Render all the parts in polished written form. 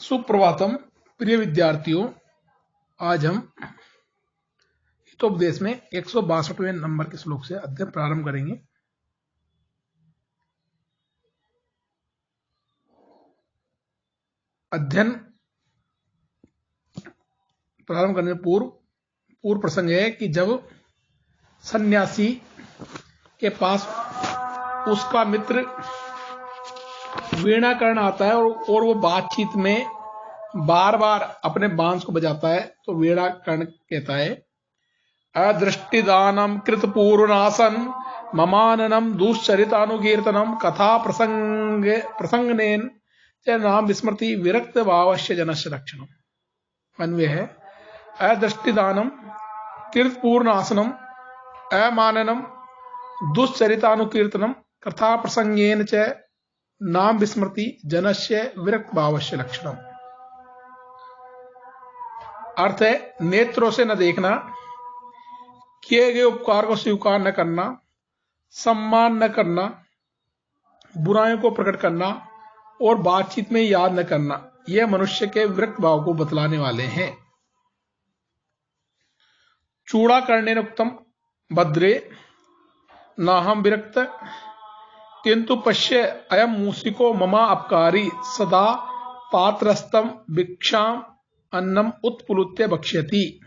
सुप्रभातम प्रिय विद्यार्थियों, आज हम हितोपदेश में 162वें नंबर के श्लोक से अध्ययन प्रारंभ करेंगे। अध्ययन प्रारंभ करने पूर्व प्रसंग है कि जब सन्यासी के पास उसका मित्र वीणा कर्ण आता है और वो बातचीत में बार बार अपने बांस को बजाता है, तो वीणा कर्ण कहता है, अदृष्टिदानम कृतपूर्वनासन ममाननम दुश्चरितानुकीर्तनम कथा प्रसंगनेन च नाम विस्मृति विरक्त भावस्य जनस्य रक्षणम। अन्वय है, अदृष्टिदानम कृतपूर्वनासनम अमाननम दुश्चरितानुकीर्तनम कथा प्रसंगेन च नाम विस्मृति जनस्य विरक्त भावस्य लक्षणम। अर्थ है, नेत्रों से न देखना, किए गए उपकार को स्वीकार न करना, सम्मान न करना, बुराइयों को प्रकट करना और बातचीत में याद न करना, यह मनुष्य के विरक्त भाव को बतलाने वाले हैं। चूड़ा कर्णेन उक्तम भद्रे नाहम विरक्त किंतु पश्य अयम मूसिको ममा अपकारी सदा पात्रस्तम भिक्षाम अन्नम उत्पुलुत्य भक्ष्यति।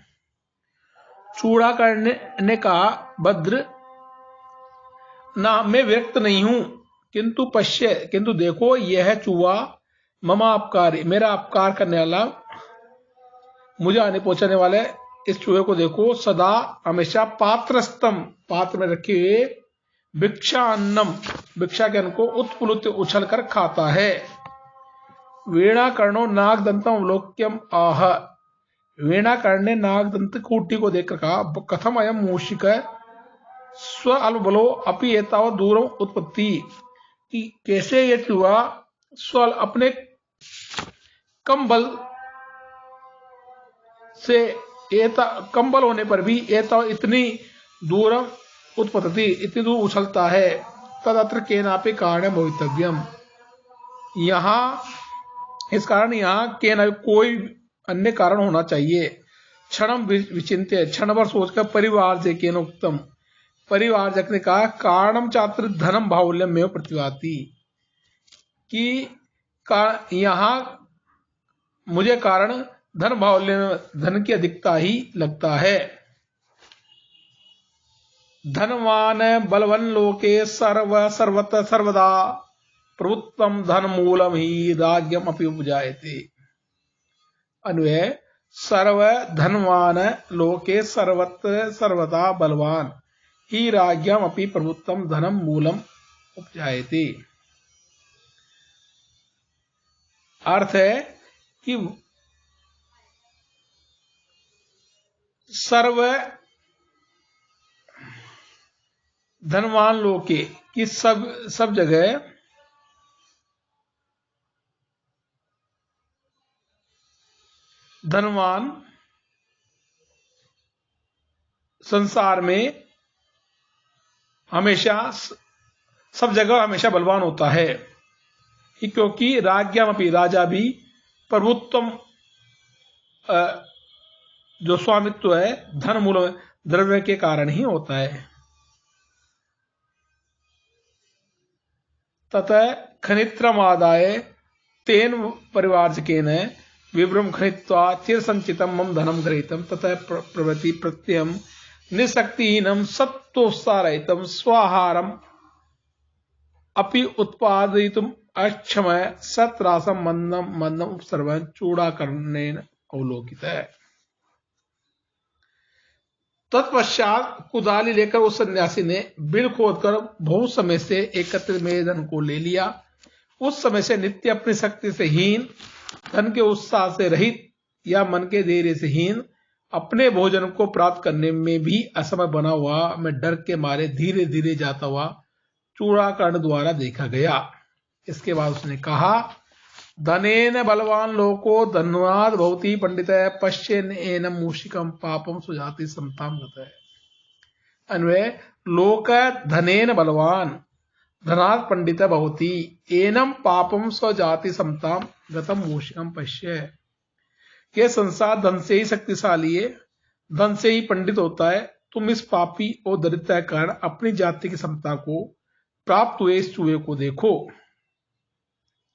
चूड़ा कर्ण ने कहा, भद्र, ना मैं विरक्त नहीं हूं, किंतु देखो, यह चूहा ममा अपकारी, मेरा अपकार करने वाला, मुझे आने पहुंचाने वाले इस चूहे को देखो, सदा हमेशा पात्रस्तम, पात्र में रखे हुए, भिक्षा अन्नम, भिक्षा के अन्न को उत्पुलुत उछल कर खाता है। वीणा कर्णो नागदंतम अवलोक्यम आह, वीणा कर्ण ने नागदंत कूटी को देखकर कहा, कथम अयम मूषिक स्व अल्बलो अपि एतावत् दूरम उत्पत्ति, कि कैसे ये चूहा स्व अपने कम बल से कम बल होने पर भी इतनी दूर उत्पत्ति, इतनी दूर उछलता है। तदत्र केनापि कारण भवितव्यम, इस कारण यहाँ केनापि कोई अन्य कारण होना चाहिए। क्षणम विचिंत्य, क्षण भर सोचकर परिवार से केन उत्तम, परिवारजक ने कहा, कारणम चात्र धनम बाहुल्यम में प्रतिभाति, कि यहाँ मुझे कारण धन बाहुल्य में धन की अधिकता ही लगता है। धनवान बलवन लोके सर्वत सर्वदा प्रभुत्वम धन मूलम ही राज्यम अपि उपजायते। अन्वय, सर्व धनवान लोके सर्वत्र सर्वदा बलवान ही राज्यम अपि प्रभुत्वम धनम मूलम उपजायते। अर्थ है कि सर्व धनवान लोग की सब जगह धनवान संसार में हमेशा सब जगह हमेशा बलवान होता है, क्योंकि राज्यम अपि, राजा भी, प्रभुत्वम जो स्वामित्व है, धन मूल द्रव्य के कारण ही होता है। ततः खनित्रमादाय तेन परिवारजकेन विभ्रम खनित्वा चिर संचितम मम धनम गृहीतम ततः प्रवृत्ति प्रत्ययम निशक्तिहीनम सत्वोत्सारहितम स्वाहारम अपि उत्पादयितुम अक्षमय सत्रासम मंदम उपसर्वन् चूड़ाकर्णेन अवलोकित है। तत्पश्चात कुदाली लेकर उस सन्यासी ने बिल खोदकर बहुत समय से एकत्रित मेरे धन को ले लिया। उस समय से नित्य अपनी शक्ति से हीन, धन के उत्साह से रहित या मन के धैर्य से हीन, अपने भोजन को प्राप्त करने में भी असमय बना हुआ मैं डर के मारे धीरे धीरे जाता हुआ चूड़ाकर्ण द्वारा देखा गया। इसके बाद उसने कहा, धनेन बलवान लोको धनवाद भवति पंडित पश्येन एनम मूषिकम पापम सुजाति समताम गतः। अन्वय, लोक धनेन बलवान, धनात् पंडित भवति एनम पापम स्वजाति समताम गतम मूषिकम पश्य। यह संसार धन से ही शक्तिशाली है, धन से ही पंडित होता है। तुम इस पापी और दरिद्र के कारण अपनी जाति की समता को प्राप्त हुए इस चूहे को देखो।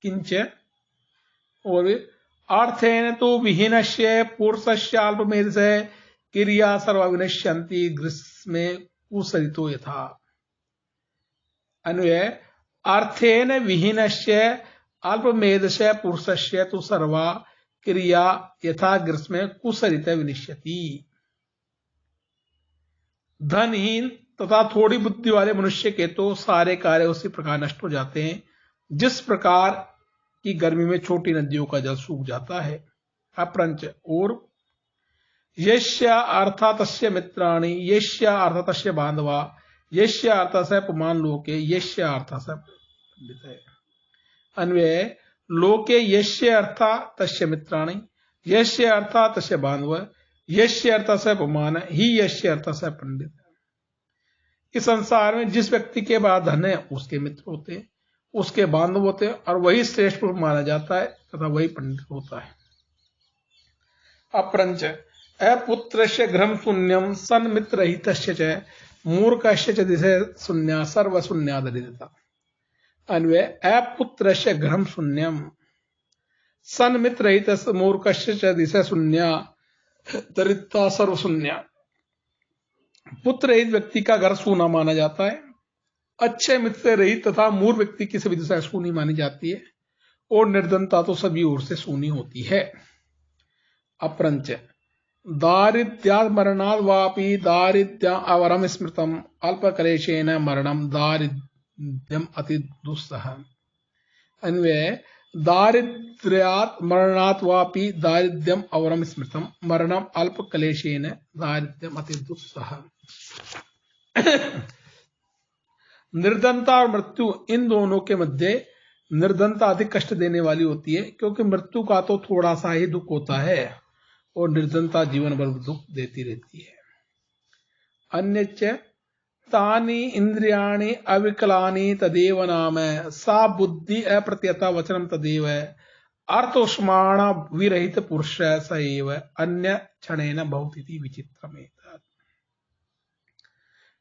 किंच और अर्थेन तो विहीनस्य पुरुषस्य अल्पमेधस्य क्रिया सर्वविनश्यन्ति ग्रीष्मे कुसरितो यथा। अन्वय अर्थेन विहीनस्य अल्पमेधस्य पुरुषस्य तो सर्वा क्रिया यथा ग्रीष्मे कुसरित विनश्यति। धनहीन तथा थोड़ी बुद्धि वाले मनुष्य के तो सारे कार्य उसी प्रकार नष्ट हो जाते हैं जिस प्रकार की गर्मी में छोटी नदियों का जल सूख जाता है। अपरंच और यस्य अर्था तस्य मित्राणि यस्य अर्था तस्य बांधवा यस्य अर्था स पुमान लोके यस्य अर्था स पंडित है। अन्वय लोके यस्य अर्था तस्य मित्राणि यस्य अर्था तस्य बांधव यस्य अर्था स पुमान ही यस्य अर्था स पंडित। इस संसार में जिस व्यक्ति के पास धन है उसके मित्र होते हैं, उसके बांधव होते हैं और वही श्रेष्ठ पुरुष माना जाता है तथा वही पंडित होता है। अपरंच अपुत्रस्य गृहं शून्यं सन्मित्ररहितस्य च मूर्खस्य च दिशा शून्या सर्वशून्या दरिद्रता। अन्वय अपुत्रस्य गृहं शून्यं सन्मित्ररहितस्य मूर्खस्य च दिशा शून्या दरिद्रता सर्वशून्या। पुत्र रहित व्यक्ति का घर सूना माना जाता है, अच्छे मित्र से रहित तथा मूर्ख व्यक्ति की सभी दिशा सूनी मानी जाती है और निर्धनता तो सभी ओर से सूनी होती है। अपरंच दारिद्र्यात् मरणात् वापि दारिद्र्यम् अवरम स्मृतम् अल्पक्लेशेन मरणम दारिद्र्यम् अति दुस्सहम्। अन्वय दारिद्र्यात् मरणात् वापि दारिद्र्यम् अवरम स्मृतम् मरणम अल्पक्लेशेन दारिद्र्यम् अति दुस्सहम्। निर्धनता और मृत्यु इन दोनों के मध्य निर्धनता अधिक कष्ट देने वाली होती है क्योंकि मृत्यु का तो थोड़ा सा ही दुख होता है और निर्धनता जीवन भर दुख देती रहती है। अन्यच्च तानि इंद्रियाणि अविकलानि तदेव नाम सा बुद्धि अप्रत्यता वचनम तदेव अर्थोष्माण विरहित पुरुष स एव अन्य क्षणेन भवति विचित्रमेतत्।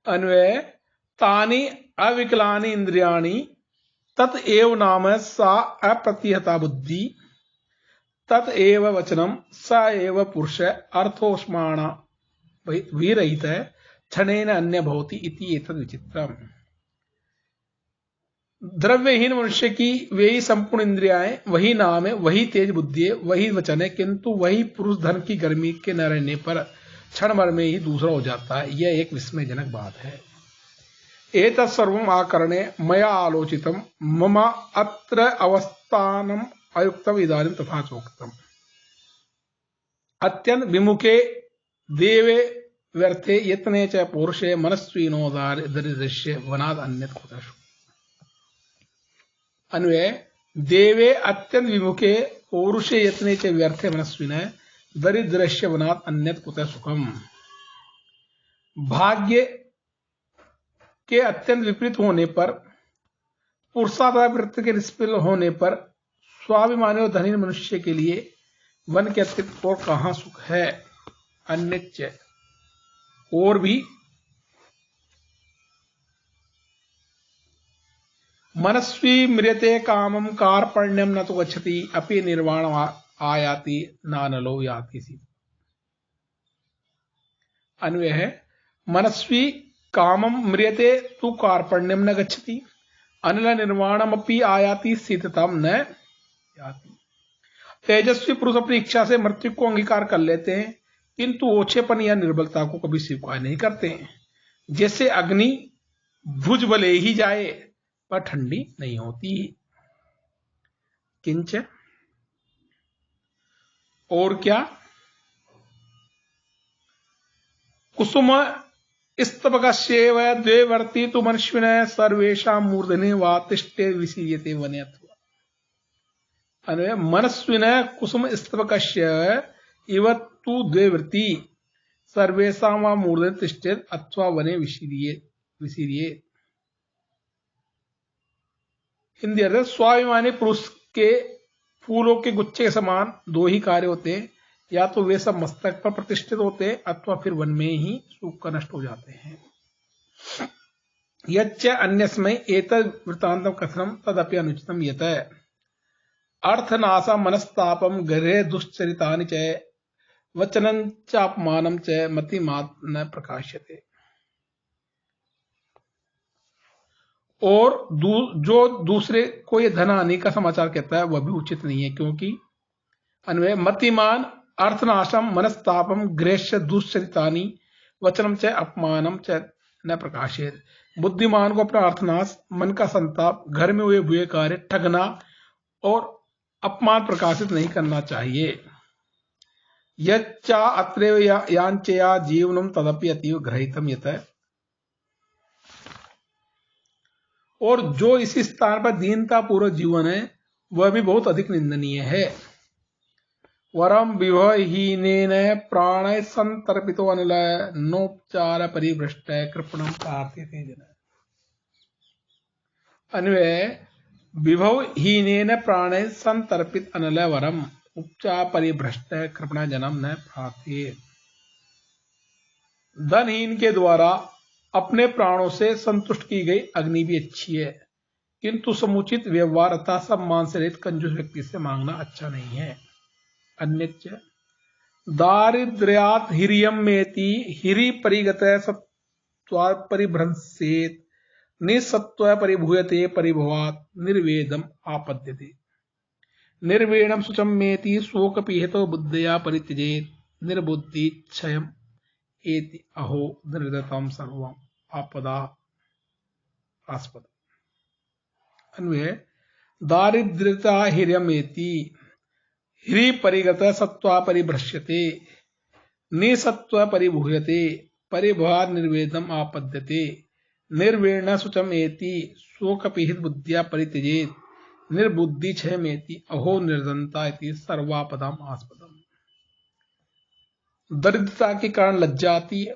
अन्वय तानि अविकलानि इंद्रियाणि तत एव नाम सा अप्रतिहता बुद्धि तत एव वचनम स एव पुरुष अर्थोष्माण विरहित क्षणेन अन्य भवति इति एतद् विचित्रम्। द्रव्यहीन मनुष्य की वही संपूर्ण इंद्रियाएं, वही नाम है, वही तेज बुद्धि है, वही वचन है, किंतु वही पुरुष धन की गर्मी के न रहने पर क्षण भर में ही दूसरा हो जाता है। यह एक विस्मयजनक बात है। एतत् सर्वम् आकरणे मया आलोचितम् मम अत्र अवस्थानम् अयुक्तम् इदानीं तथा चोक्तम्। अत्यंत विमुखे देवे व्यर्थे यत्ने च पौरुषे मनस्विनो दरिद्रस्य वनाद अन्यत् कुतः। अन्वय देवे अत्यंत विमुखे पौरुषे यत्ने च व्यर्थे मनस्विने दरिद्रस्य वनाद अन्यत् कुतः सुखम। भाग्य के अत्यंत विपरीत होने पर, पुरुषार्थ के निष्फल होने पर स्वाभिमानी और धनी मनुष्य के लिए वन के अतिरिक्त और कहां सुख है। अन्यच्च और भी मनस्वी म्रियते कामम कार्पण्यम न तो गच्छति अपि निर्वाण आयाति नानलो याति सी। अन्वय है मनस्वी कामम म्रियते तु कार्पण्यम न गच्छति अनिल निर्वाणम अपि आयाति शीतताम न याति। तेजस्वी पुरुष अपनी इच्छा से मृत्यु को अंगीकार कर लेते हैं किंतु ओछेपन या निर्बलता को कभी स्वीकार नहीं करते हैं। जैसे अग्नि भुज भले ही जाए पर ठंडी नहीं होती। किंच और क्या कुसुम स्तबकस्येव द्वे वर्ती तु मनुष्यिनः सर्वेषां मूर्धनि वा तिष्ठे विसीयते वनेऽथवा। अन्वय मनस्विनः कुसुम स्तबकस्य इव तु द्वे वर्ती सर्वेषां वा मूर्धनि तिष्ठेत् अथवा वने विसीर्ये। हिंदी अर्थ है, स्वाभिमानी पुरुष के फूलों के गुच्छे के समान दो ही कार्य होते हैं, या तो वे सब मस्तक पर प्रतिष्ठित होते हैं अथवा फिर वन में ही सूख कर नष्ट हो जाते हैं। यच्च अन्यस्मै एतद् वृत्तान्तं कथनम तदपि अनुचितम यत अर्थनाशा मनस्तापम गृहे दुश्चरितानि च वचनं च अपमानं च मतिमात् न प्रकाश्यते। और जो दूसरे को ये धन हानि का समाचार कहता है वह भी उचित नहीं है, क्योंकि अन्वय मतिमान अर्थनाशम मनस्तापम गृह्य दुश्चरितानि वचनम च अपमानम च न प्रकाशित। बुद्धिमान को अपना अर्थनाश, मन का संताप, घर में हुए बुरे कार्य, ठगना और अपमान प्रकाशित नहीं करना चाहिए। यच्चा अत्रैव यांचया जीवनम तदपि अतीव ग्रहीतम यत। और जो इस स्थान पर दीनता पूर्वक जीवन है वह भी बहुत अधिक निंदनीय है। वरम विवहीनेन प्राण संतर्पितो अनिल नोपचार परिभ्रष्ट कृपणम प्रार्थ्यते जन। अन्वय विभवहीनेन प्राण संतर्पित अनिल वरम उपचार परिभ्रष्ट कृपणा जनम न प्रार्थ्ये। धनहीन के द्वारा अपने प्राणों से संतुष्ट की गई अग्नि भी अच्छी है, किंतु समुचित व्यवहार अर्थात सम्मान से रहित कंजूस व्यक्ति से मांगना अच्छा नहीं है। अन्यच्च दारिद्र्यात् हिरियम मेति हिरि परिगत सत्वा परिभ्रंसेत निसत्व परिभूयते परिभवात् निर्वेदम आपद्यते। निर्वेणम शुचम मेति शोक पीहितो बुद्धया परित्यजेत निर्बुद्धि क्षयम एति अहो निर्दतम सर्वम आपदा आस्पद। अन्वय दारिद्र्यता हिर्यमेति हिरि परिगत सत्वा परिभ्रश्यते निसत्व परिभूयते परिभवार निर्वेदम आपद्यते निर्वेण शुचमेति शोकपीहित बुद्धिया परित्यजेत निर्बुद्धि क्षयमेति अहो निर्धनता इति सर्वापदाम आस्पदम। दरिद्रता के कारण लज्जा आती है।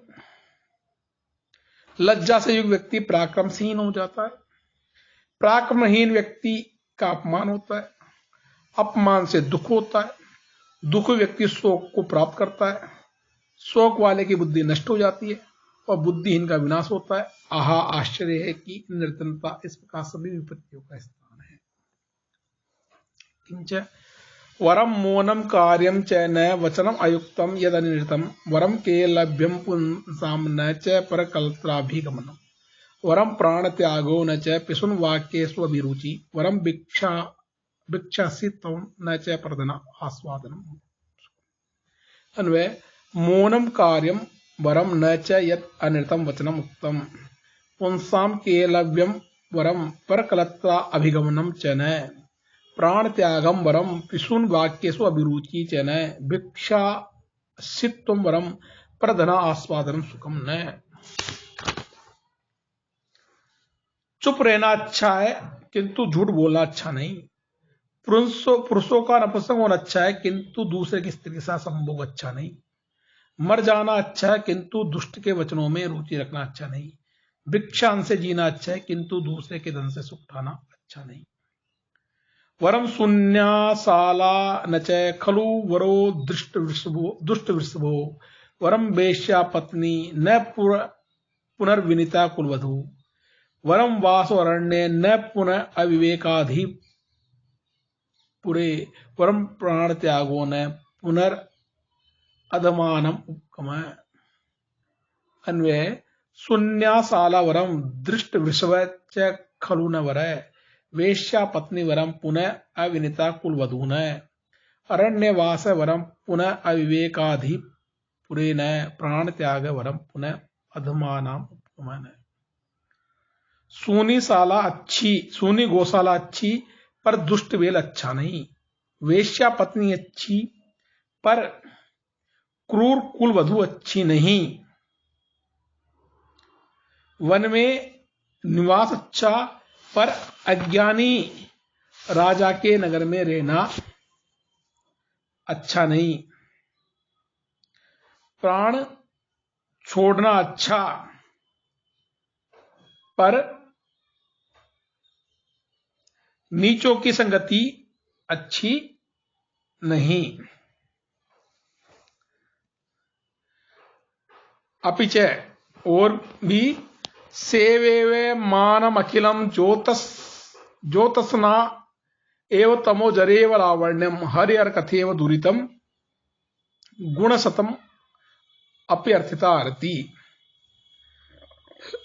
लज्जा से युक्त व्यक्ति पराक्रमहीन हो जाता है। पराक्रमहीन व्यक्ति का अपमान होता है। अपमान से दुख होता है। दुख व्यक्ति शोक को प्राप्त करता है। शोक वाले की बुद्धि नष्ट हो जाती है और बुद्धिहीन का विनाश होता है। आहा, आश्चर्य है कि निर्धनता इस प्रकार सभी विपत्तियों का स्थान है। किंच वरम मौनम कार्यम च न वचनम अयुक्तम यद अनिर्तम वरम के लभ्यम पुंसाम न च परकल्त्राभिगमनम वरम प्राण त्यागो न च पिशुन वाक्ये स्वभिरुचि वरम भिक्षासित्वम न च प्रदना आस्वादनम। अन्वय मौनम कार्यम वरम न च यद अनिर्तम वचनम उक्तम पुंसाम के लभ्यम वरम परकलत्रा अभिगमनम च न प्राण त्यागम वरम पिशून वाक्येषु अभिरुचि च न भिक्षा सित्वम वरम प्रधना आस्वादनम सुखम न। चुप रहना अच्छा है किंतु झूठ बोलना अच्छा नहीं। पुरुषों का नपुंसक होना अच्छा है किंतु दूसरे की स्त्री के साथ संभोग अच्छा नहीं। मर जाना अच्छा है किंतु दुष्ट के वचनों में रुचि रखना अच्छा नहीं। भिक्षान से जीना अच्छा है किंतु दूसरे के धन से सुख उठाना अच्छा नहीं। वरम शून्यासाला न च खलु वरो दुष्ट वृषभो वरम वेश्या पत्नी न पुनर्विनीता कुलवधू वरम वासो अरण्ये न पुनः अविवेकाधि पुरे वरम प्राण त्यागो न पुनर् अधमानम उपगम। अन्वय शून्यासाला वरम दृष्ट वृषभ च खलु न वर वेश्या पत्नी वरम पुनः अविनीता कुलवधू न अरण्यवास वरम पुनः अविवेकाधि पुरे न प्राण त्याग वरम पुनः अधमानाम उपगमन। सूनी गौशाला अच्छी पर दुष्ट वेल अच्छा नहीं। वेश्या पत्नी अच्छी पर क्रूर कुलवधू अच्छी नहीं। वन में निवास अच्छा पर अज्ञानी राजा के नगर में रहना अच्छा नहीं। प्राण छोड़ना अच्छा पर नीचों की संगति अच्छी नहीं। अपिच और भी सेवे मानम अखिलम ज्योतस्ना एव तमो जरेव लावण्यम हरिहर कथेव दुरितम गुणशतम अप्यर्थिता रति।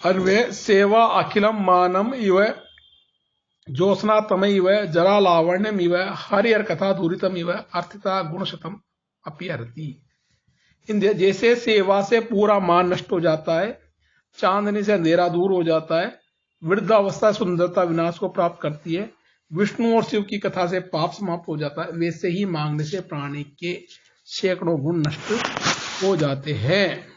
अन्वय सेवा अखिलम मानम इव ज्योत्स्ना तम इव जरा लावण्यम इव हरिहर कथा दूरितम इव अर्थिता गुणशतम अप्यर्ति। जैसे सेवा से पूरा मान नष्ट हो जाता है, चांदनी से अंधेरा दूर हो जाता है, वृद्धावस्था सुंदरता विनाश को प्राप्त करती है, विष्णु और शिव की कथा से पाप समाप्त हो जाता है, वैसे ही मांगने से प्राणी के सैकड़ों गुण नष्ट हो जाते हैं।